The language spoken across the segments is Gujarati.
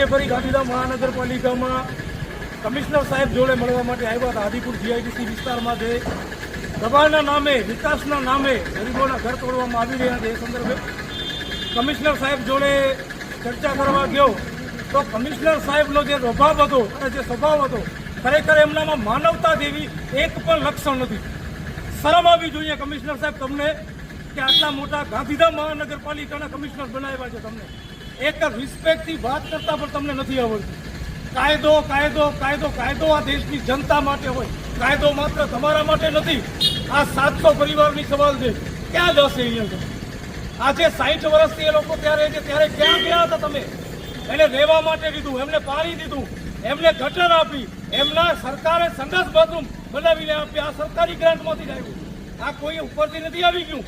ફરી ગાંધીધામ મહાનગરપાલિકામાં કમિશનર સાહેબ જોડે મળવા માટે આવ્યા હતા. આદિપુર જીઆઈડીસી વિસ્તારમાં જે દબાણના નામે, વિકાસના નામે ગરીબોના ઘર તોડવામાં આવી રહ્યા છે, એ સંદર્ભે કમિશનર સાહેબ જોડે ચર્ચા કરવા ગયો તો કમિશનર સાહેબનો જે સ્વભાવ હતો અને જે સ્વભાવ હતો, ખરેખર એમનામાં માનવતા જેવી એક પણ લક્ષણ નથી. શરમ આવવી જોઈએ કમિશનર સાહેબ તમને કે આટલા મોટા ગાંધીધામ મહાનગરપાલિકાના કમિશનર બનાવ્યા છે. તમને એક રિસ્પેક્ટથી વાત કરતા પણ તમને નથી આવડતું. કાયદો કાયદો કાયદો કાયદો આ દેશની જનતા માટે હોય, કાયદો માત્ર તમારા માટે નથી. આ 700 પરિવારની સવાલ છે, ક્યાં જશે અહીંયા? આજે 60 વર્ષથી એ લોકો ત્યારે છે, ત્યારે ક્યાં ગયા હતા તમે? એને રહેવા માટે દીધું, એમને પાણી દીધું, એમને ગટર આપી, એમના સરકારે સંડાસ બાથરૂમ બનાવીને આપી. આ સરકારી ગ્રાન્ટમાંથી જ આવ્યું, આ કોઈ ઉપરથી નથી આવી ગયું.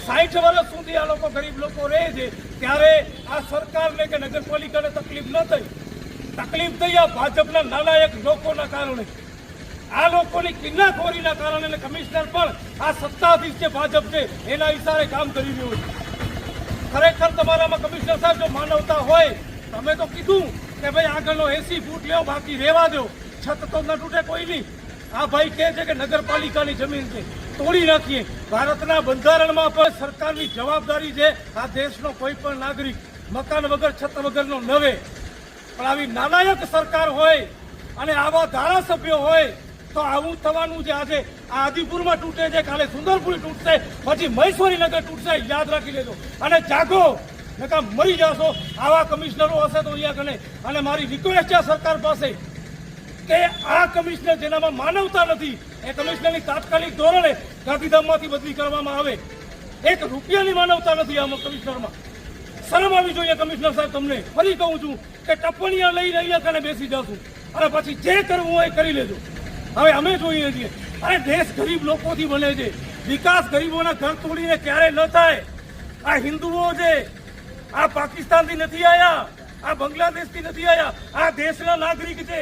60 વર્ષ સુધી આ લોકો ગરીબ લોકો રહે છે, ત્યારે આ સરકારને કે નગરપાલિકાને તકલીફ ન થઈ. તકલીફ થઈ આ ભાજપના નાલાયક લોકોના કારણે, આ લોકોની કિન્નાખોરીના કારણે. કમિશનર પણ આ સત્તાધીશ છે, ભાજપ છે, એના ઇશારે કામ કરી રહ્યું છે. ખરેખર તમારામાં કમિશનર સાહેબ જો માનવતા હોય, તમે તો કીધું કે ભાઈ આગળનો 80 ફૂટ લેવો, બાકી રહેવા દો, છત તો ન તૂટે કોઈ નહીં. આ ભાઈ કહે છે કે નગરપાલિકાની જમીન છે, તોડી નાખીએ. ભારતના બંધારણમાં પણ સરકારની જવાબદારી છે આ દેશનો કોઈ પણ નાગરિક મકાન વગર, છત વગરનો નવે. પણ આવી નાલાયક સરકાર હોય અને આવા ધારાસભ્યો હોય તો આવું થવાનું છે. આજે આ આદિપુરમાં તૂટે છે, કાલે સુંદરપુરી તૂટશે, પછી મહેશ્વરીનગર તૂટશે. યાદ રાખી લેજો અને જાગો, નકા મરી જાશો. આવા કમિશનરો હશે તો અહીંયા કને. અને મારી રિક્વેસ્ટ છે સરકાર પાસે કે આ કમિશનર જેનામાં માનવતા નથી, એ કમિશનરની તાત્કાલિક ધોરણે ગાંધીધામમાંથી બદલી કરવામાં આવે. 1 રૂપિયાની માનવતા નથી આમાં કમિશનરમાં. શરમ આવી જોઈએ કમિશનર સાહેબ તમને. ફરી કહું છું કે ટપ્પણીયા લઈને અહીંયા કને બેસી જશું અને પછી જે કરવું હોય કરી લેજો. હવે અમે જોઈએ છીએ અરે દેશ ગરીબ લોકોથી બને છે. વિકાસ ગરીબોના ઘર તોડીને ક્યારે ન થાય. આ હિન્દુઓ છે, આ પાકિસ્તાનથી નથી આવ્યા, આ બાંગ્લાદેશથી નથી આવ્યા, આ દેશના નાગરિક છે.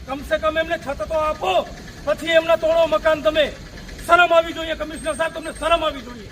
કમસે કમ એમને છત તો આપો, પછી એમના તોડો મકાન તમે. શરમ આવી જોઈએ કમિશનર સાહેબ, તમને શરમ આવી જોઈએ.